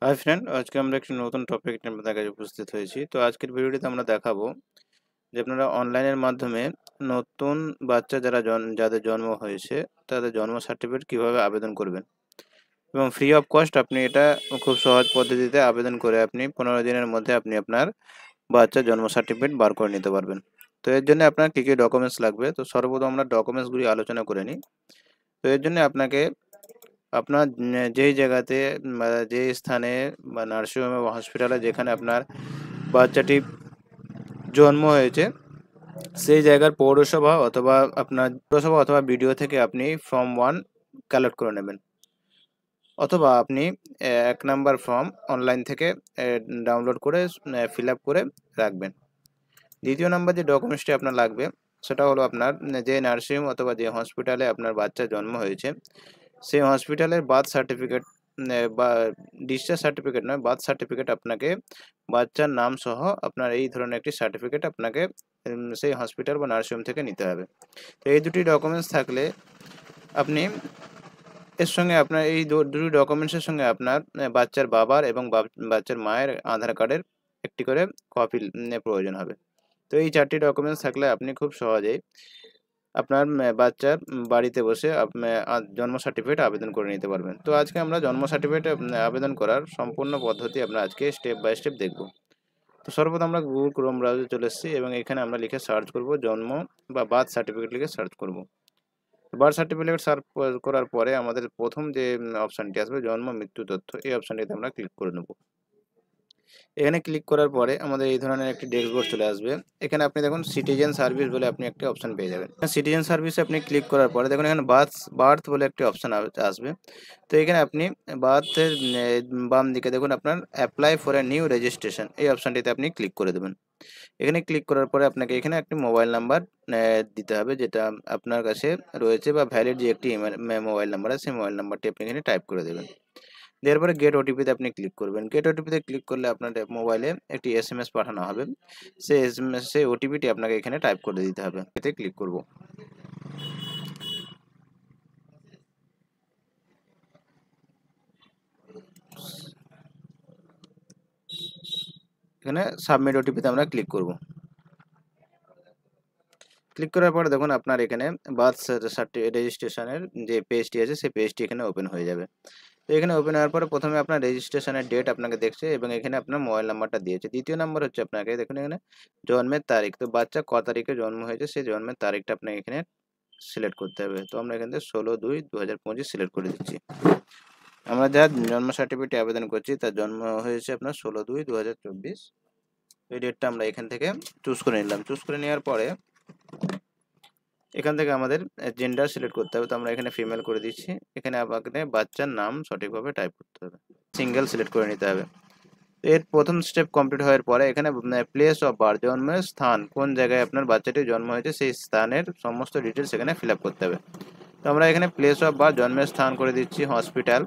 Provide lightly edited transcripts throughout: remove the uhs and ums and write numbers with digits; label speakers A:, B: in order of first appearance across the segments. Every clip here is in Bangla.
A: হাই ফ্রেন্ড, আজকে আমরা একটি নতুন টপিক নিয়ে আপনাদের কাছে উপস্থিত হয়েছি। তো আজকের ভিডিওটিতে আমরা দেখাবো যে আপনারা অনলাইনের মাধ্যমে নতুন বাচ্চা যাদের জন্ম হয়েছে তাদের জন্ম সার্টিফিকেট কিভাবে আবেদন করবেন এবং ফ্রি অফ কস্ট আপনি এটা খুব সহজ পদ্ধতিতে আবেদন করে আপনি 15 দিনের মধ্যে আপনি আপনার বাচ্চার জন্ম সার্টিফিকেট বার করে নিতে পারবেন। তো এর জন্য আপনার কী কী ডকুমেন্টস লাগবে, তো সর্বপ্রথম আমরা ডকুমেন্টসগুলি আলোচনা করে নিই। তো এর জন্য আপনাকে আপনার যেই জায়গাতে বা যেই স্থানে বা নার্সিংহোমে বা হসপিটালে যেখানে আপনার বাচ্চাটি জন্ম হয়েছে সেই জায়গার পৌরসভা অথবা বিডিও থেকে আপনি ফর্ম 1 কালেক্ট করে নেবেন, অথবা আপনি 1 নাম্বার ফর্ম অনলাইন থেকে ডাউনলোড করে ফিল আপ করে রাখবেন। দ্বিতীয় নাম্বার যে ডকুমেন্টসটি আপনার লাগবে সেটা হলো আপনার যে নার্সিংহোম অথবা যে হসপিটালে আপনার বাচ্চা জন্ম হয়েছে সেই হসপিটালের বার্থ সার্টিফিকেট বা ডিসচার্জ সার্টিফিকেট নয়, বার্থ সার্টিফিকেট আপনাকে বাচ্চার নাম সহ আপনার এই ধরনের একটি সার্টিফিকেট আপনাকে সেই হসপিটাল বা নার্সিংহোম থেকে নিতে হবে। তো এই দুটি ডকুমেন্টস থাকলে আপনি এর সঙ্গে আপনার এই দুটি ডকুমেন্টসের সঙ্গে আপনার বাচ্চার বাবার এবং বাচ্চার মায়ের আধার কার্ডের একটি করে কপি প্রয়োজন হবে। তো এই 4টি ডকুমেন্টস থাকলে আপনি খুব সহজেই আপনার বাচ্চার বাড়িতে বসে জন্ম সার্টিফিকেট আবেদন করে নিতে পারবেন। তো আজকে আমরা জন্ম সার্টিফিকেট আবেদন করার সম্পূর্ণ পদ্ধতি আমরা আজকে স্টেপ বাই স্টেপ দেখব। তো সর্বপ্রথম আমরা গুগল ক্রোম ব্রাউজারে চলে এসেছি এবং এখানে আমরা লিখে সার্চ করব জন্ম বা বার্থ সার্টিফিকেট লিখে সার্চ করব। বার্থ সার্টিফিকেট সার্চ করার পরে আমাদের প্রথম যে অপশানটি আসবে জন্ম মৃত্যু তথ্য, এই অপশানটিতে আমরা ক্লিক করে নেব। এখানে ক্লিক করার পরে আমাদের এই ধরনের একটি ড্যাশবোর্ড চলে আসবে। এখানে আপনি দেখুন সিটিজেন সার্ভিস বলে আপনি একটি অপশন পেয়ে যাবেন। সিটিজেন সার্ভিসে আপনি ক্লিক করার পরে দেখুন এখানে বার্থ বলে একটি অপশন আসবে। তো এখানে আপনি বার্থের বাম দিকে দেখুন আপনার apply for a new registration, এই অপশানটিতে আপনি ক্লিক করে দেবেন। এখানে ক্লিক করার পরে আপনাকে এখানে একটি মোবাইল নাম্বার দিতে হবে যেটা আপনার কাছে রয়েছে বা ভ্যালিড যে একটি মোবাইল নাম্বার আছে সেই মোবাইল নাম্বারটি আপনি এখানে টাইপ করে দেবেন। দেওয়ার পরে গেট ওটিপিতে আপনি ক্লিক করবেন। গেট ওটিপিতে ক্লিক করলে আপনার মোবাইলে একটি এসএমএস পাঠানো হবে। সেই ওটিপিটি আপনাকে এখানে টাইপ করে দিতে হবে। এতে ক্লিক করব। এখানে সাবমিট ওটিপিতে আমরা ক্লিক করব। ক্লিক করার পরে দেখুন আপনার এখানে বার্থ রেজিস্ট্রেশনের যে পেজটি আছে সেই পেজটি এখানে ওপেন হয়ে যাবে। তো এখানে ওপেন হওয়ার পরে প্রথমে আপনার রেজিস্ট্রেশনের ডেট আপনাকে দেখছে এবং এখানে আপনার মোবাইল নাম্বারটা দিয়েছে। দ্বিতীয় নাম্বার হচ্ছে আপনাকে দেখুন এখানে জন্মের তারিখ, তো বাচ্চা ক তারিখে জন্ম হয়েছে সেই জন্মের তারিখটা আপনাকে এখানে সিলেক্ট করতে হবে। তো আমরা এখান থেকে 16/2/2025 সিলেক্ট করে দিচ্ছি। আমরা যার জন্ম সার্টিফিকেটে আবেদন করছি তার জন্ম হয়েছে আপনার 16/2/2024। এই ডেটটা আমরা এখান থেকে চুজ করে নিলাম। চুজ করে নেওয়ার পরে এখান থেকে আমাদের জেন্ডার সিলেক্ট করতে হবে। তো আমরা এখানে ফিমেল করে দিচ্ছি। এখানে আপনাকে বাচ্চার নাম সঠিকভাবে টাইপ করতে হবে, সিঙ্গেল সিলেক্ট করে নিতে হবে। এর প্রথম স্টেপ কমপ্লিট হওয়ার পরে এখানে প্লেস অফ বার্থ, জন্মের স্থান, কোন জায়গায় আপনার বাচ্চাটি জন্ম হয়েছে সেই স্থানের সমস্ত ডিটেলস এখানে ফিল আপ করতে হবে। তো আমরা এখানে প্লেস অফ বার্থ জন্মের স্থান করে দিচ্ছি হসপিটাল।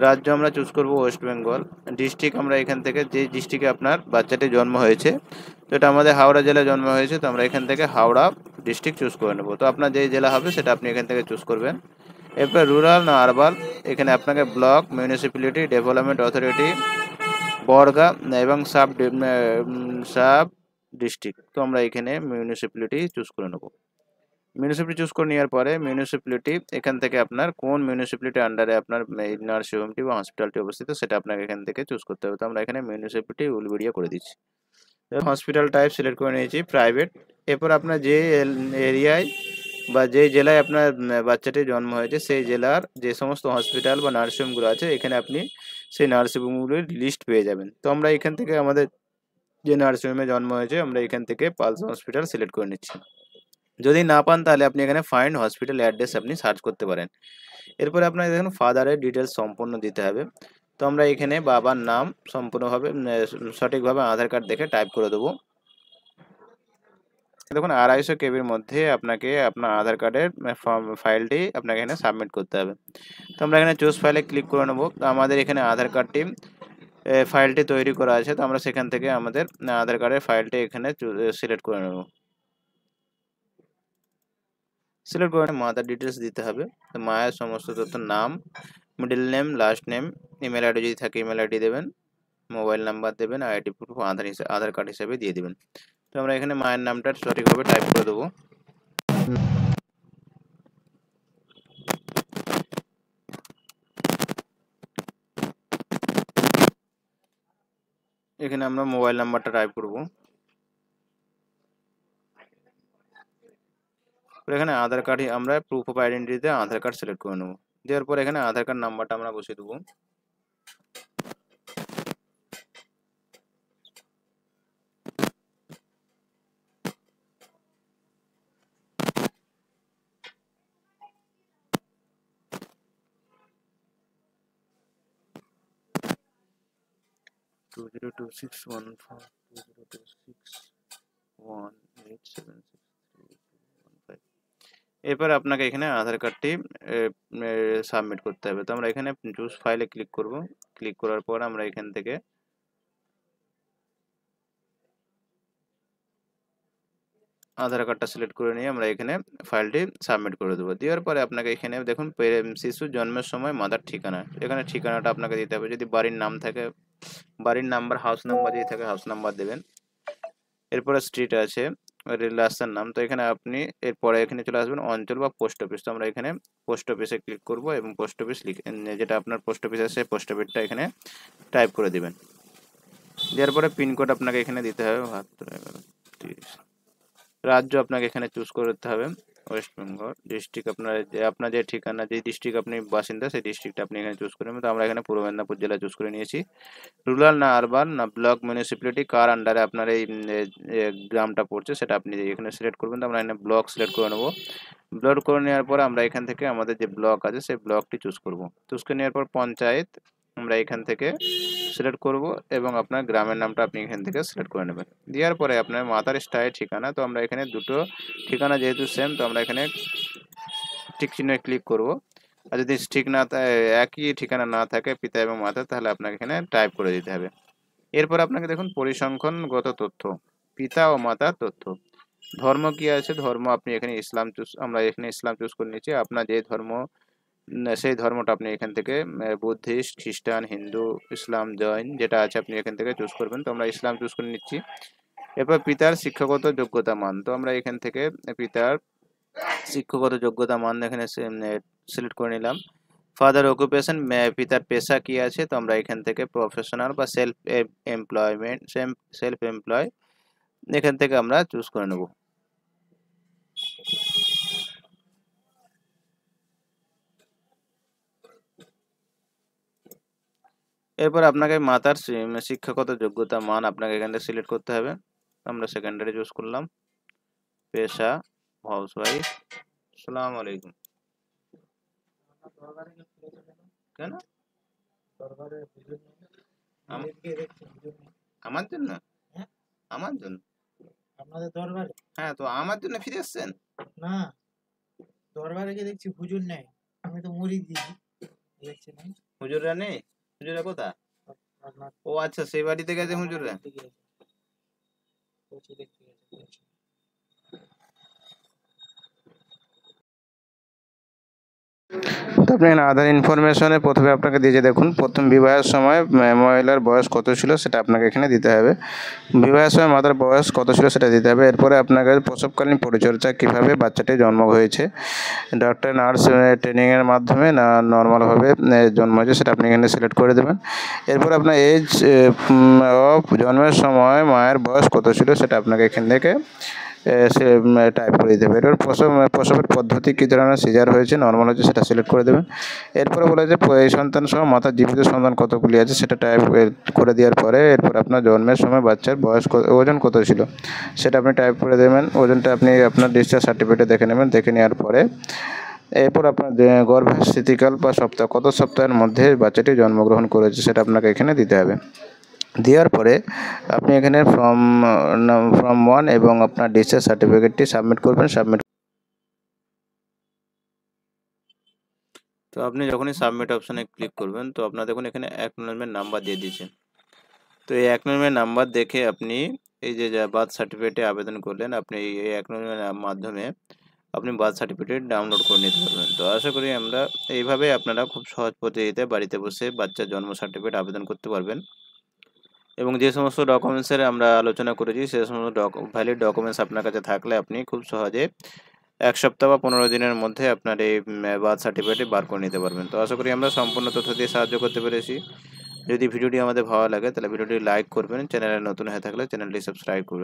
A: রাজ্য আমরা চুজ করব ওয়েস্ট বেঙ্গল। ডিস্ট্রিক্ট আমরা এখান থেকে যে ডিস্ট্রিক্টে আপনার বাচ্চাটি জন্ম হয়েছে, তো এটা আমাদের হাওড়া জেলায় জন্ম হয়েছে, তো আমরা এখান থেকে হাওড়া ডিস্ট্রিক্ট চুজ করে নেব। তো আপনার যেই জেলা হবে সেটা আপনি এখান থেকে চুজ করবেন। এরপর রুরাল না আরবান, এখানে আপনাকে ব্লক, মিউনিসিপ্যালিটি, ডেভেলপমেন্ট অথরিটি, বর্গা এবং সাব ডিস্ট্রিক্ট। তো আমরা এখানে মিউনিসিপ্যালিটি চুজ করে নেব। মিউনিসিপ্যালিটি চুজ করে নেওয়ার পরে মিউনিসিপ্যালিটি এখান থেকে আপনার কোন মিউনিসিপ্যালিটি আন্ডারে আপনার এই নার্সিংহোমটি বা হসপিটালটি অবস্থিত সেটা আপনাকে এখান থেকে চুজ করতে হবে। তো আমরা এখানে মিউনিসিপ্যালিটি উলবেড়িয়া করে দিচ্ছি। হসপিটাল টাইপ সিলেক্ট করে নিয়েছি প্রাইভেট। এরপর আপনার যে এরিয়ায় বা যেই জেলায় আপনার বাচ্চাটি জন্ম হয়েছে সেই জেলার যে সমস্ত হসপিটাল বা নার্সিংহোমগুলো আছে এখানে আপনি সেই নার্সিংহোমগুলির লিস্ট পেয়ে যাবেন। তো আমরা এখান থেকে আমাদের যে নার্সিংহোমে জন্ম হয়েছে আমরা এখান থেকে পালস হসপিটাল সিলেক্ট করে নিচ্ছি। যদি না পান তাহলে আপনি এখানে ফাইন্ড হসপিটাল অ্যাড্রেস আপনি সার্চ করতে পারেন। এরপরে আপনার দেখুন ফাদারের ডিটেলস সম্পূর্ণ দিতে হবে। তো আমরা এখানে বাবার নাম সম্পূর্ণভাবে সঠিকভাবে আধার কার্ড দেখে টাইপ করে দেবো। দেখুন 250 কেবির মধ্যে আপনাকে আপনার আধার কার্ডের ফাইলটি আপনাকে এখানে সাবমিট করতে হবে। তো আমরা এখানে চুজ ফাইলে ক্লিক করে নেব। তো আমাদের এখানে আধার কার্ডটি ফাইলটি তৈরি করা আছে, তো আমরা সেখান থেকে আমাদের আধার কার্ডের ফাইলটি এখানে সিলেক্ট করে নেব। সিলেক্ট করে মাদার ডিটেলস দিতে হবে। তো মায়ের সমস্ত তথ্য নাম, middle name, last name, email ID যদি থাকে ইমেল আইডি দেবেন, মোবাইল নাম্বার দেবেন, আইডি প্রুফ আধার কার্ড হিসাবে দিয়ে দেবেন। তো আমরা এখানে মায়ের নামটা সঠিকভাবে টাইপ করে দেবো। এখানে আমরা মোবাইল নাম্বারটা টাইপ করব। এখানে আধার কার্ড আমরা প্রুফ অফ আইডেন্টিটিতে আধার কার্ড সিলেক্ট করে নেব। দেওয়ার পর এখানে আধার কার্ড নাম্বারটা আমরা বসিয়ে দেবো। এরপর আপনাকে এখানে আধার কার্ডটি সাবমিট করতে হবে। তো আমরা এখানে চুজ ফাইলে ক্লিক করব। ক্লিক করার পর আমরা এখান থেকে আধার কার্ডটা সিলেক্ট করে নিয়ে আমরা এখানে ফাইলটি সাবমিট করে দেবো। দেওয়ার পরে আপনাকে এখানে দেখুন শিশু জন্মের সময় মাতার ঠিকানা, এখানে ঠিকানাটা আপনাকে দিতে হবে। যদি বাড়ির নাম থাকে বাড়ির নাম্বার, হাউস নাম্বার যদি থাকে হাউস নাম্বার দেবেন। এরপরে স্ট্রিট আছে, রাস্তার নাম। তো এখানে আপনি এরপরে এখানে চলে আসবেন অঞ্চল বা পোস্ট অফিস। তো আমরা এখানে পোস্ট অফিসে ক্লিক করব এবং পোস্ট অফিস যেটা আপনার পোস্ট অফিস আছে সেই পোস্ট অফিসটা এখানে টাইপ করে দিবেন। দেওয়ার পরে পিনকোড আপনাকে এখানে দিতে হবে 72। রাজ্য আপনাকে এখানে চুজ করতে হবে ওয়েস্ট বেঙ্গল। ডিস্ট্রিক্ট আপনার যে ঠিকানা, যে ডিস্ট্রিক্ট আপনি বাসিন্দা সেই ডিস্ট্রিক্টটা আপনি এখানে চুজ করবেন। তো আমরা এখানে পূর্ব মেদিনীপুর জেলা চুজ করে নিয়েছি। রুরাল না আরবান না ব্লক মিউনিসিপ্যালিটি কার আন্ডারে আপনার এই গ্রামটা পড়ছে সেটা আপনি এখানে সিলেক্ট করবেন। তো আমরা এখানে ব্লক সিলেক্ট করে নেব। ব্লক করে নেওয়ার পর আমরা এখান থেকে আমাদের যে ব্লক আছে সেই ব্লকটি চুজ করব। চুজ করে নেওয়ার পর পঞ্চায়েত আমরা এখান থেকে সিলেক্ট করব এবং আপনার গ্রামের নামটা আপনি এখান থেকে সিলেক্ট করে নেবেন। দেওয়ার পরে আপনার মাতার স্থায়ী ঠিকানা, তো আমরা এখানে দুটো ঠিকানা যেহেতু সেম, তো আমরা এখানে টিক চিহ্নে ক্লিক করব। আর যদি ঠিক না একই ঠিকানা না থাকে পিতা এবং মাতা, তাহলে আপনাকে এখানে টাইপ করে দিতে হবে। এরপর আপনাকে দেখুন পরিসংখ্যানগত তথ্য, পিতা ও মাতার তথ্য। ধর্ম কি আছে, ধর্ম আপনি এখানে ইসলাম আমরা এখানে ইসলাম চুজ করে নিচ্ছি। আপনার যে ধর্ম সেই ধর্মটা আপনি এখান থেকে বুদ্ধিস্ট, খ্রিস্টান, হিন্দু, ইসলাম, জৈন যেটা আছে আপনি এখান থেকে চুজ করবেন। তো আমরা ইসলাম চুজ করে নিচ্ছি। এরপর পিতার শিক্ষাগত যোগ্যতা মান, তো আমরা এখান থেকে পিতার শিক্ষাগত যোগ্যতা মান এখানে সিলেক্ট করে নিলাম। ফাদার অকুপেশন, পিতার পেশা কি আছে, তো আমরা এখান থেকে প্রফেশনাল বা সেলফ এমপ্লয় এখান থেকে আমরা চুজ করে নেব। এরপর আপনাকে মাতার শিক্ষাগত যোগ্যতা মান আপনাকে এখান থেকে সিলেক্ট করতে হবে। আমরা সেকেন্ডারি চুজ করলাম। পেশা হাউসওয়াইফ। আসসালামু আলাইকুম। কেন আমার জন্য? আমার জন্য?
B: আপনাদের দরবারে?
A: হ্যাঁ, তো আমার জন্য ফিরে এসছেন?
B: না, দরবারে গিয়ে দেখছি হুজুর নেই। আমি তো মুরিদ দিই, দেখছি না।
A: হুজুররা নেই? হুজুররা কোথায়? ও আচ্ছা, সেই বাড়িতে গেছে হুজুররা। তো আপনি এখানে আধার ইনফরমেশনে প্রথমে আপনাকে দিয়েছে, দেখুন প্রথম বিবাহের সময় মহিলার বয়স কত ছিল সেটা আপনাকে এখানে দিতে হবে। বিবাহের সময় মাতার বয়স কত ছিল সেটা দিতে হবে। এরপরে আপনাকে প্রসবকালীন পরিচর্যা কীভাবে বাচ্চাটির জন্ম হয়েছে, ডক্টর নার্স ট্রেনিংয়ের মাধ্যমে না নর্মালভাবে জন্ম হয়েছে সেটা আপনি এখানে সিলেক্ট করে দেবেন। এরপর আপনার এজ অফ জন্মের সময় মায়ের বয়স কত ছিল সেটা আপনাকে এখান থেকে সে টাইপ করে দিতে হবে। এরপর প্রসবের পদ্ধতি কী ধরনের সিজার হয়েছে, নর্মাল হয়েছে সেটা সিলেক্ট করে দেবেন। এরপরে বলে যে এই সন্তান সহ মাতার জীবিত সন্তান কতগুলি আছে সেটা টাইপ করে দেওয়ার পরে এরপর আপনার জন্মের সময় বাচ্চার বয়স ওজন কত ছিল সেটা আপনি টাইপ করে দেবেন। ওজনটা আপনি আপনার ডিসচার্জ সার্টিফিকেটে দেখে নেবেন। দেখে নেওয়ার পরে এরপর আপনার গর্ভের স্থিতিকাল বা সপ্তাহ, কত সপ্তাহের মধ্যে বাচ্চাটি জন্মগ্রহণ করেছে সেটা আপনাকে এখানে দিতে হবে। দেওয়ার পরে আপনি এখানে ফর্ম 1 এবং আপনার ডিসচার্জ সার্টিফিকেটটি সাবমিট করবেন। তো আপনি যখনই সাবমিট অপশানে ক্লিক করবেন তো আপনার দেখুন এখানে অ্যাকনলেজমেন্ট নাম্বার দিয়ে দিয়েছে। তো এই অ্যাকনলেজমেন্ট নাম্বার দেখে আপনি এই যে বার্থ সার্টিফিকেটে আবেদন করলেন, আপনি এই অ্যাকনলেজমেন্টের মাধ্যমে আপনি বার্থ সার্টিফিকেট ডাউনলোড করে নিতে পারবেন। তো আশা করি আমরা এইভাবে আপনারা খুব সহজ পদ্ধতিতে বাড়িতে বসে বাচ্চার জন্ম সার্টিফিকেট আবেদন করতে পারবেন এবং যে সমস্ত ডকুমেন্টসের আমরা আলোচনা করেছি সে সমস্ত ভ্যালিড ডকুমেন্টস আপনার কাছে থাকলে আপনি খুব সহজে 1 সপ্তাহ বা 15 দিনের মধ্যে আপনার এই বার্থ সার্টিফিকেট বার করে নিতে পারবেন। তো আশা করি আমরা সম্পূর্ণ তথ্য দিয়ে সাহায্য করতে পেরেছি। যদি ভিডিওটি আমাদের ভালো লাগে তাহলে ভিডিওটি লাইক করবেন, চ্যানেলে নতুন হয়ে থাকলে চ্যানেলটি সাবস্ক্রাইব করবেন।